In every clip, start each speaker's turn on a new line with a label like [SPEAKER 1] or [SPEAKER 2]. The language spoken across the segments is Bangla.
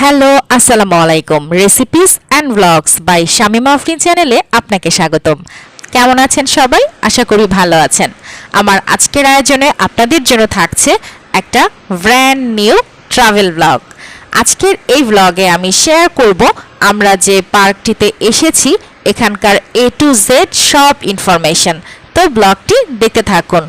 [SPEAKER 1] হ্যালো আসসালামু আলাইকুম recipes and blogs by Shamima Afrin চ্যানেলে আপনাকে স্বাগতম। কেমন আছেন সবাই? আশা করি ভালো আছেন। আমার আজকের আয়োজনে আপনাদের জন্য থাকছে একটা ব্র্যান্ড নিউ ট্রাভেল ব্লগ। আজকের এই ব্লগে আমি শেয়ার করব আমরা যে পার্কটিতে এসেছি এখানকার A to Z সব ইনফরমেশন। তো ব্লগটি দেখতে থাকুন।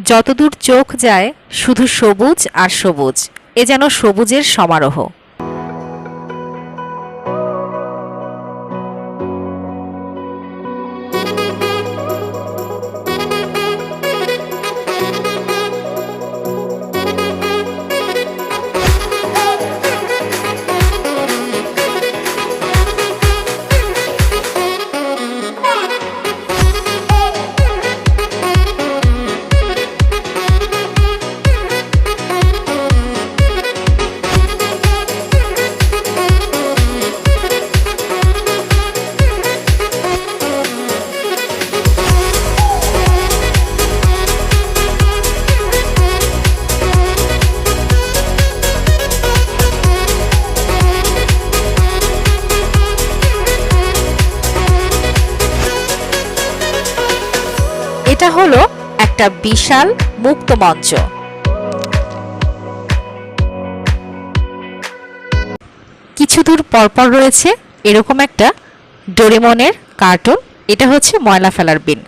[SPEAKER 1] যতদূর চোখ যায় শুধু সবুজ আর সবুজ, এ যেন সবুজের সমারোহ। এটা হলো একটা বিশাল মুক্ত মঞ্চ। কিছু দূর পরপর রয়েছে এরকম একটা ডোরেমনের কার্টুন। এটা হচ্ছে ময়লা ফেলার বিন।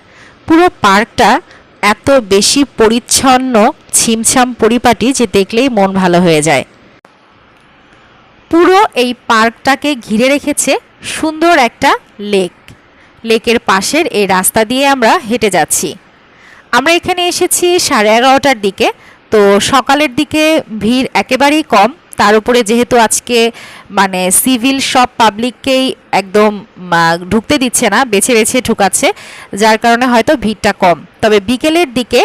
[SPEAKER 1] পুরো পার্কটা এত বেশি পরিচ্ছন্ন, ছিমছাম পরিপাটি যে দেখলেই মন ভালো হয়ে যায়। পুরো এই পার্কটাকে ঘিরে রেখেছে সুন্দর একটা লেক। লেকের পাশের এই রাস্তা দিয়ে আমরা হেঁটে যাচ্ছি। আমরা এখানে এসেছি 11:30টার দিকে, তো সকালের দিকে ভিড় একেবারেই কম। তার উপরে যেহেতু আজকে মানে সিভিল সব পাবলিককেই একদম ঢুকতে দিচ্ছে না, বেছে বেছে ঢুকাচ্ছে, যার কারণে হয়তো ভিড়টা কম। তবে বিকেলের দিকে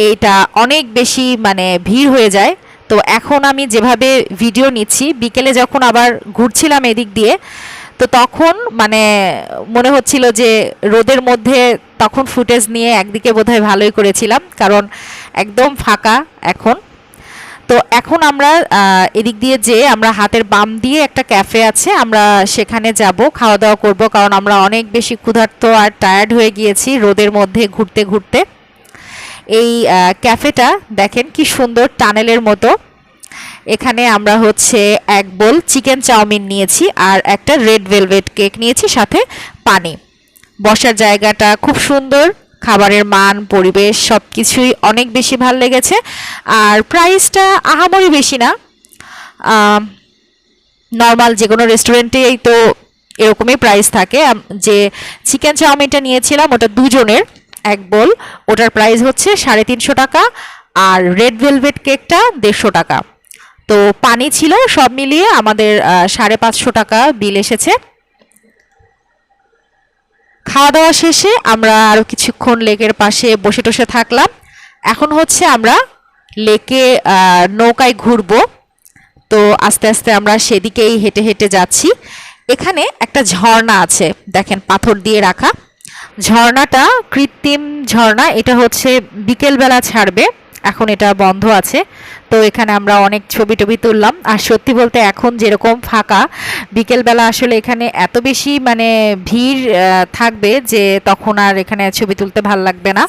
[SPEAKER 1] এইটা অনেক বেশি মানে ভিড় হয়ে যায়। তো এখন আমি যেভাবে ভিডিও নিচ্ছি, বিকেলে যখন আবার ঘুরছিলাম এদিক দিয়ে, তো তখন মানে মনে হচ্ছিল যে রোদের মধ্যে তখন ফুটেজ নিয়ে একদিকে বোধহয় ভালোই করেছিলাম, কারণ একদম ফাঁকা এখন। তো এখন আমরা এদিক দিয়ে যে আমরা হাতের বাম দিয়ে একটা ক্যাফে আছে, আমরা সেখানে যাব, খাওয়া দাওয়া করব, কারণ আমরা অনেক বেশি ক্ষুধার্ত আর টায়ার্ড হয়ে গিয়েছি রোদের মধ্যে ঘুরতে ঘুরতে। এই ক্যাফেটা দেখেন কি সুন্দর, টানেলের মতো। এখানে আমরা হচ্ছে এক বোল চিকেন চাউমিন নিয়েছি আর একটা রেড ভেলভেট কেক নিয়েছি, সাথে পানি। বসার জায়গাটা খুব সুন্দর, খাবারের মান, পরিবেশ সব কিছুই অনেক বেশি ভালো লেগেছে। আর প্রাইসটা আহামরি বেশি না, নর্মাল যে কোনো রেস্টুরেন্টেই তো এরকমই প্রাইস থাকে। যে চিকেন চাউমিনটা নিয়েছিলাম ওটা দুজনের এক বোল, ওটার প্রাইস হচ্ছে 350 টাকা, আর রেড ভেলভেট কেকটা 150 টাকা। তো পানি ছিল, সব মিলিয়ে আমাদের 550 টাকা বিল এসেছে। খাওয়া দাওয়া শেষে আমরা আরও কিছুক্ষণ লেকের পাশে বসে টসে থাকলাম। এখন হচ্ছে আমরা লেকে নৌকায় ঘুরবো। তো আস্তে আস্তে আমরা সেদিকেই হেঁটে হেঁটে যাচ্ছি। এখানে একটা ঝর্ণা আছে, দেখেন পাথর দিয়ে রাখা। ঝর্ণাটা কৃত্রিম ঝর্ণা, এটা হচ্ছে বিকেলবেলা ছাড়বে, এখন এটা বন্ধ আছে। তো এখানে আমরা অনেক ছবি টবি তুললাম। আর সত্যি বলতে এখন যেরকম ফাঁকা, বিকেলবেলা আসলে এখানে এত বেশি মানে ভিড় থাকবে যে তখন আর এখানে ছবি তুলতে ভাল লাগবে না।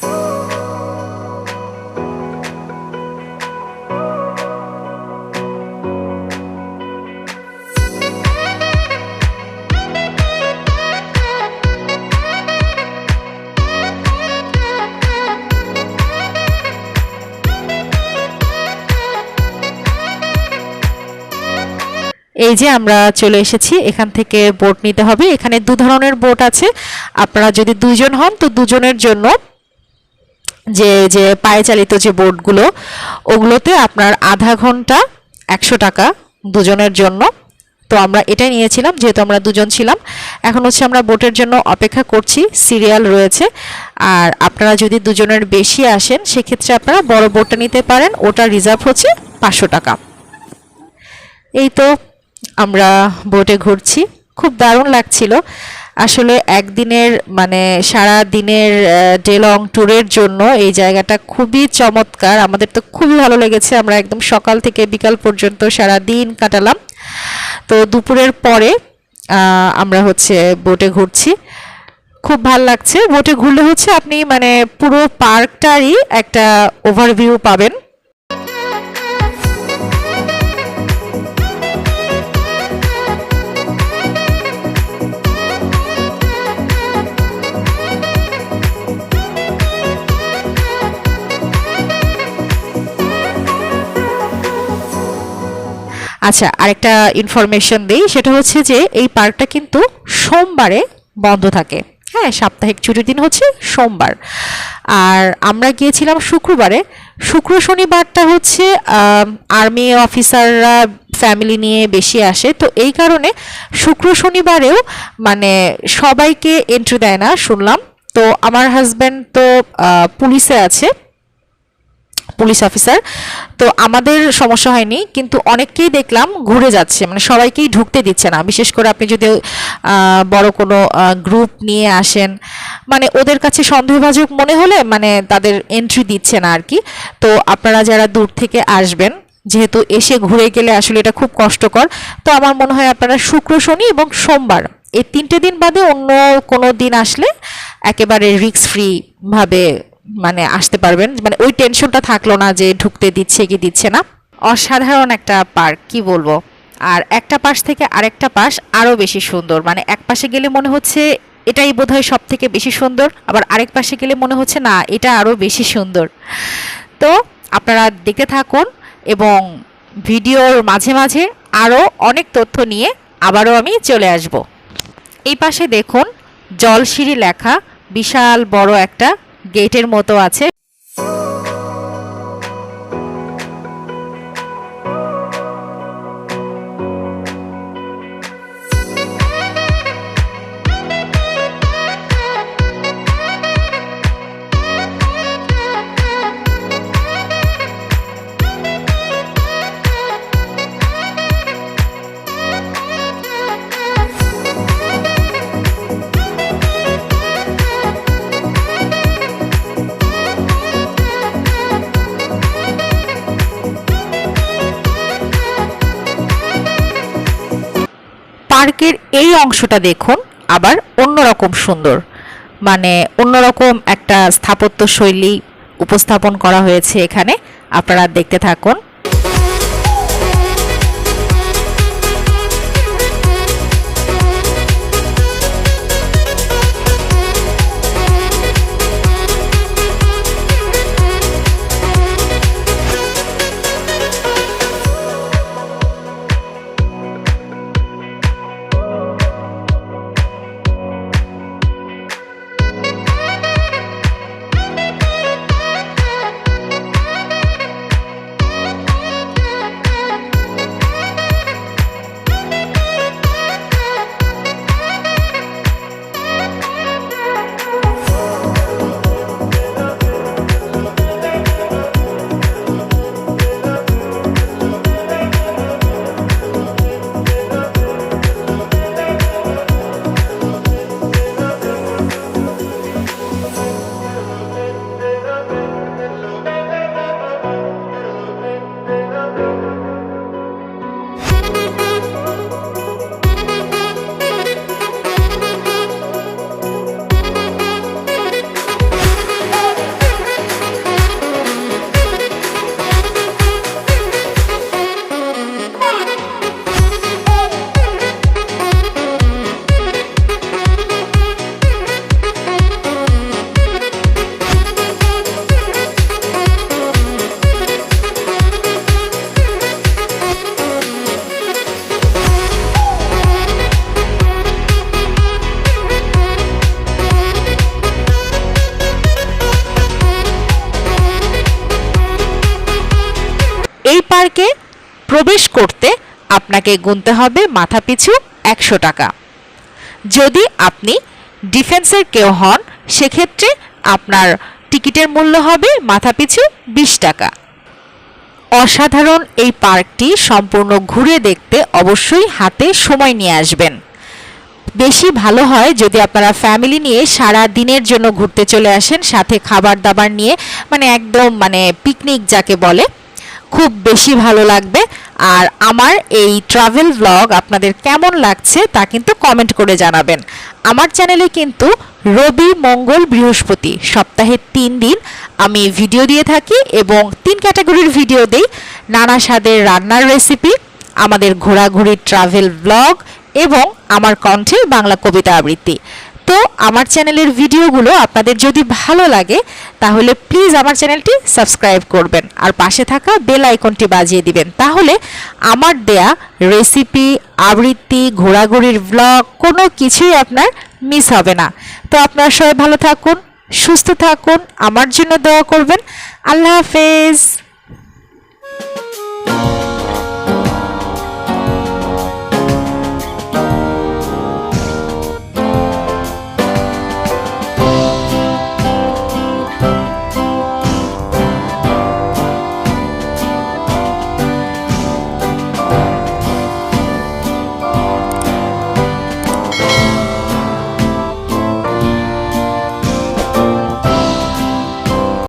[SPEAKER 1] এই যে আমরা চলে এসেছি, এখান থেকে বোট নিতে হবে। এখানে 2 ধরনের বোট আছে। আপনারা যদি 2 জন হন তো 2 জনের জন্য যে যে পায়ে চালিত যে বোটগুলো, ওগুলোতে আপনার আধা ঘন্টা 100 টাকা 2 জনের জন্য। তো আমরা এটাই নিয়েছিলাম যেহেতু আমরা 2 জন ছিলাম। এখন হচ্ছে আমরা বোটের জন্য অপেক্ষা করছি, সিরিয়াল রয়েছে। আর আপনারা যদি 2 জনের বেশি আসেন সেক্ষেত্রে আপনারা বড় বোটটা নিতে পারেন, ওটা রিজার্ভ হচ্ছে 500 টাকা। এই তো আমরা বোটে ঘুরছি, খুব দারুণ লাগছিল আসলে। একদিনের মানে সারা দিনের ডে লং ট্যুরের জন্য এই জায়গাটা খুবই চমৎকার। আমাদের তো খুবই ভালো লেগেছে। আমরা একদম সকাল থেকে বিকাল পর্যন্ত সারা দিন কাটালাম। তো দুপুরের পরে আমরা হচ্ছে বোটে ঘুরছি, খুব ভাল লাগছে। বোটে ঘুরলে হচ্ছে আপনি মানে পুরো পার্কটারই একটা ওভারভিউ পাবেন। আচ্ছা, আরেকটা ইনফরমেশন দেই, সেটা হচ্ছে যে এই পার্কটা কিন্তু সোমবারে বন্ধ থাকে। হ্যাঁ, সাপ্তাহিক ছুটির দিন হচ্ছে সোমবার। আর আমরা গিয়েছিলাম শুক্রবারে। শুক্র শনিবারটা হচ্ছে আর্মি অফিসাররা ফ্যামিলি নিয়ে বেশি আসে, তো এই কারণে শুক্র শনিবারেও মানে সবাইকে এন্ট্রি দেয় না শুনলাম। তো আমার হাজব্যান্ড তো পুলিশে আছে, পুলিশ অফিসার, তো আমাদের সমস্যা হয়নি। কিন্তু অনেককেই দেখলাম ঘুরে যাচ্ছে, মানে সবাইকেই ঢুকতে দিচ্ছে না। বিশেষ করে আপনি যদি বড় কোনো গ্রুপ নিয়ে আসেন, মানে ওদের কাছে সন্দেহভাজন মনে হলে মানে তাদের এন্ট্রি দিচ্ছে না আর কি। তো আপনারা যারা দূর থেকে আসবেন, যেহেতু এসে ঘুরে গেলে আসলে এটা খুব কষ্টকর, তো আমার মনে হয় আপনারা শুক্র শনি এবং সোমবার এই 3টে দিন বাদে অন্য কোনো দিন আসলে একেবারে রিস্ক ফ্রি ভাবে মানে আসতে পারবেন। মানে ওই টেনশনটা থাকলো না যে ঢুকতে দিচ্ছে কি দিচ্ছে না। অসাধারণ একটা পার্ক, কি বলবো। আর একটা পাশ থেকে আরেকটা পাশ আরো বেশি সুন্দর। মানে এক পাশে গেলে মনে হচ্ছে এটাই বোধহয় সব থেকে বেশি সুন্দর, আবার আরেক পাশে গেলে মনে হচ্ছে না এটা আরো বেশি সুন্দর। তো আপনারা দেখতে থাকুন এবং ভিডিওর মাঝে মাঝে আরো অনেক তথ্য নিয়ে আবারও আমি চলে আসব। এই পাশে দেখুন জলশিরি লেখা, বিশাল বড় একটা গেটের মতো আছে। পার্কের এই অংশটা দেখুন আবার অন্যরকম সুন্দর, মানে অন্যরকম একটা স্থাপত্য শৈলী উপস্থাপন করা হয়েছে এখানে। আপনারা দেখতে থাকুন। পার্কে প্রবেশ করতে আপনাকে গুনতে হবে মাথাপিছু 100 টাকা। যদি আপনি ডিফেন্সের কেউ হন সেক্ষেত্রে আপনার টিকিটের মূল্য হবে মাথাপিছু 20 টাকা। অসাধারণ এই পার্কটি সম্পূর্ণ ঘুরে দেখতে অবশ্যই হাতে সময় নিয়ে আসবেন। বেশি ভালো হয় যদি আপনারা ফ্যামিলি নিয়ে সারা দিনের জন্য ঘুরতে চলে আসেন, সাথে খাবার দাবার নিয়ে, একদম পিকনিক যাকে বলে, খুব বেশি ভালো লাগবে। আর আমার এই ট্রাভেল ব্লগ আপনাদের কেমন লাগছে তা কিন্তু কমেন্ট করে জানাবেন। আমার চ্যানেলে কিন্তু রবি, মঙ্গল, বৃহস্পতি সপ্তাহে 3 দিন আমি ভিডিও দিয়ে থাকি এবং 3 ক্যাটাগরির ভিডিও দেই। নানা স্বাদের রান্নার রেসিপি, আমাদের ঘোরাঘুরি ট্রাভেল ব্লগ এবং আমার কণ্ঠে বাংলা কবিতা আবৃত্তি। তো আমার চ্যানেলের ভিডিওগুলো আপনাদের যদি ভালো লাগে তাহলে প্লিজ আমার চ্যানেলটি সাবস্ক্রাইব করবেন আর পাশে থাকা বেল আইকনটি বাজিয়ে দিবেন। তাহলে আমার দেয়া রেসিপি, আবৃত্তি, ঘোরাঘুরির ব্লগ কোনো কিছুই আপনার মিস হবে না। তো আপনারা সবাই ভালো থাকুন, সুস্থ থাকুন, আমার জন্য দোয়া করবেন। আল্লাহ হাফেজ।